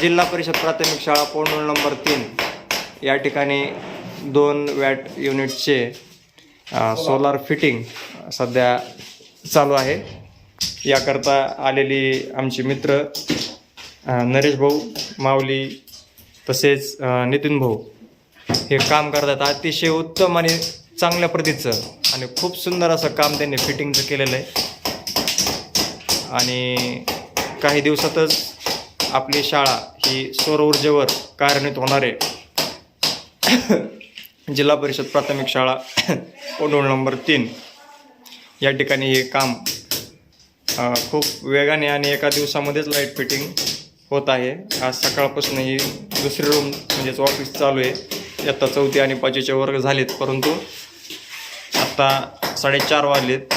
जिल्हा परिषद प्राथमिक शाळा पौंडुळ नंबर 3 या ठिकाणी 2 वॅट युनिटचे सोलार फिटिंग सध्या चालू आहे। याकरता आलेली आमचे मित्र नरेश भाऊ, माऊली तसेच नितीन भाऊ हे काम करतात। अतिशय उत्तम आणि चांगल्या प्रतीचं आणि खूप सुंदर असं काम त्यांनी फिटिंगचं केलेलं आहे आणि काही दिवसातच आपली शाळा ही सौर ऊर्जेवर कार्यान्वित होणार आहे। जिल्हा परिषद प्राथमिक शाळा पौंडुळ नंबर 3 या ठिकाणी हे काम खूप वेगाने आणि एका दिवसामध्येच लाईट फिटिंग होत आहे। आज सकाळपासून ही दुसरी रूम म्हणजेच ऑफिस चालू आहे। इयत्ता 4थी आणि 5वीचे वर्ग झालेत, परंतु आता 4:30 वाजलेत,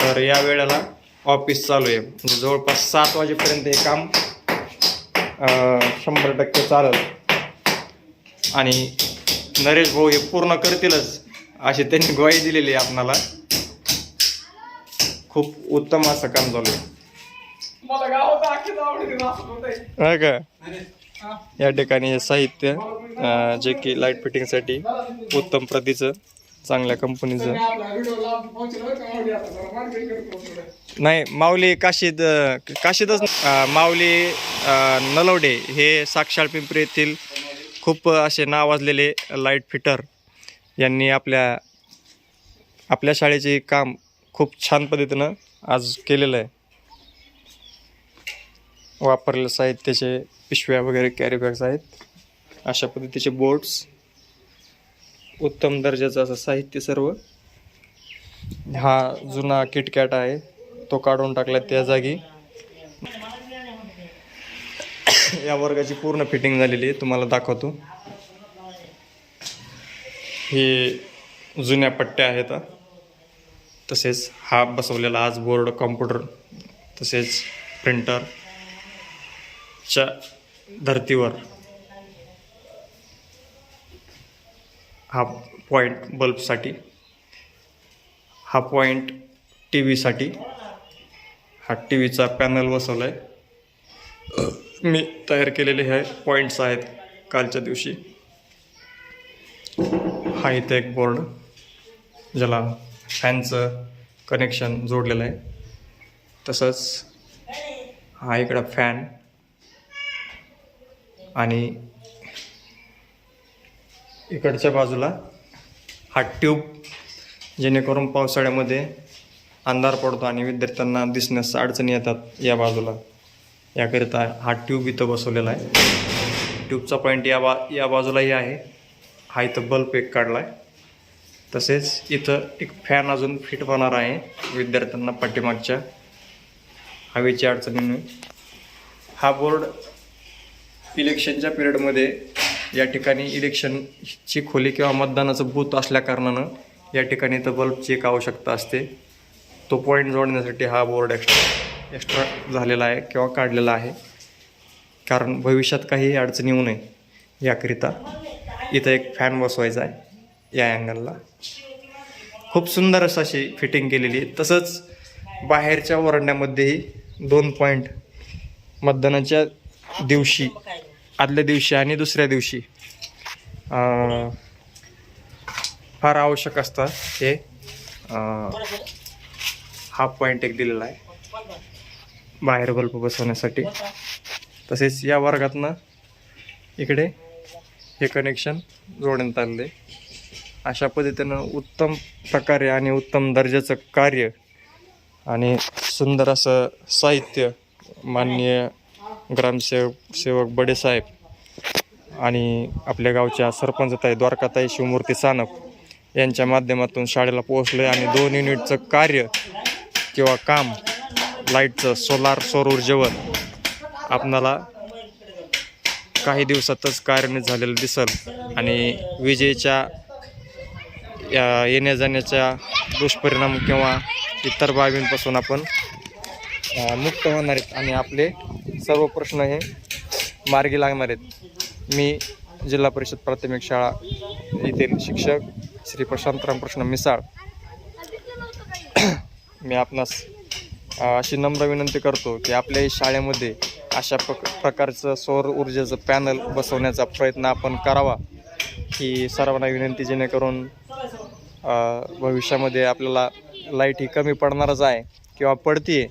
तर या वेळेला ऑफिस चालू आहे। म्हणजे जवळपास 7 वाजेपर्यंत हे काम 100% चालेल आणि नरेश भाऊ हे पूर्ण करतीलच अशी त्यांनी ग्वाही दिलेली आहे आपणाला। खूप उत्तम असं काम चालू आहे। का या ठिकाणी हे साहित्य जे की लाईट फिटिंगसाठी उत्तम प्रतीचं चांगल्या कंपनीचं नाही। माऊली काशीदच माऊली नलवडे हे साक्षाळ पिंपरी येथील खूप असे नावाजलेले लाईट फिटर यांनी आपल्या शाळेचे काम खूप छान पद्धतीनं आज केलेलं आहे। वापरलेल्या साहित्याचे पिशव्या वगैरे कॅरी बॅग्स आहेत, अशा पद्धतीचे बोर्ड्स, उत्तम दर्जाचं असं साहित्य सर्व। हा जुना किटकॅट आहे, तो काढून टाकला त्या जागी। या वर्गाची पूर्ण फिटिंग झालेली आहे, तुम्हाला दाखवतो। हे जुन्या पट्ट्या आहेत, तसेच हा बसवलेला आज बोर्ड, कॉम्प्युटर तसेच प्रिंटरच्या धर्तीवर हा पॉईंट बल्बसाठी, हा पॉईंट टी व्हीसाठी, हा टी व्हीचा पॅनल बसवला आहे। मी तयार केलेले हे पॉईंट्स आहेत कालच्या दिवशी। हा इथे एक बोर्ड ज्याला फॅनचं कनेक्शन जोडलेलं आहे, तसंच हा इकडं फॅन आणि इकडच्या बाजूला हा ट्यूब, जेणेकरून पावसाळ्यामध्ये अंधार पडतो आणि विद्यार्थ्यांना दिसण्यास अडचणी येतात या बाजूला, याकरिता हा ट्यूब इथं बसवलेला आहे। ट्यूबचा पॉईंट या बाजूलाही आहे। हा इथं बल्ब एक काढला आहे, तसेच इथं एक फॅन अजून फिट होणार आहे विद्यार्थ्यांना पाठीमागच्या हवेची अडचणीने। हा बोर्ड इलेक्शनच्या पिरियडमध्ये या ठिकाणी इलेक्शनची खोली किंवा मतदानाचं बूथ असल्या कारणानं या ठिकाणी तर बल्बची एक आवश्यकता असते। तो पॉईंट जोडण्यासाठी हा बोर्ड एक्स्ट्रा झालेला आहे किंवा काढलेला आहे, कारण भविष्यात काही अडचणी येऊ नये याकरिता इथं एक फॅन बसवायचा आहे या अँगलला। खूप सुंदर असं अशी फिटिंग केलेली आहे। तसंच बाहेरच्या वरंड्यामध्येही 2 पॉईंट मतदानाच्या दिवशी, आदल्या दिवशी आणि दुसऱ्या दिवशी फार आवश्यक असतात हे। हा पॉईंट एक दिलेला आहे बाहेर बल्ब बसवण्यासाठी। तसेच या वर्गातनं इकडे हे कनेक्शन जोडण्यात आलेलं आहे। अशा पद्धतीनं उत्तम प्रकारे आणि उत्तम दर्जाचं कार्य आणि सुंदर असं साहित्य माननीय ग्रामसेवक बडेसाहेब आणि आपल्या गावच्या सरपंचताई द्वारकाताई शिवमूर्ती सानप यांच्या माध्यमातून शाळेला पोहोचलं आहे। आणि 2 युनिटचं कार्य किंवा काम लाईटचं सौर ऊर्जेवर आपणाला काही दिवसातच कार्यान्वित झालेलं दिसेल आणि विजेच्या येण्या जाण्याच्या दुष्परिणाम किंवा इतर बाबींपासून आपण मुक्त होणार आहेत आणि आपले सर्व प्रश्न हे मार्गी लागणार आहेत। मी जिल्हा परिषद प्राथमिक शाळा येथील शिक्षक श्री प्रशांतराम प्रश्न मिसाळ मी आपणास अशी नम्र विनंती करतो की आपल्या शाळेमध्ये अशा प्रकारचं सौर ऊर्जेचं पॅनल बसवण्याचा प्रयत्न आपण करावा ही सर्वांना विनंती, जेणेकरून भविष्यामध्ये आपल्याला लाईट ही कमी पडणारच आहे किंवा पडते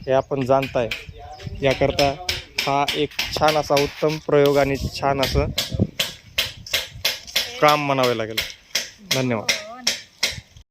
हे आपण जाणताय. याकरता हा एक छान असा उत्तम प्रयोग आणि छान असं काम म्हणावे लागेल. धन्यवाद.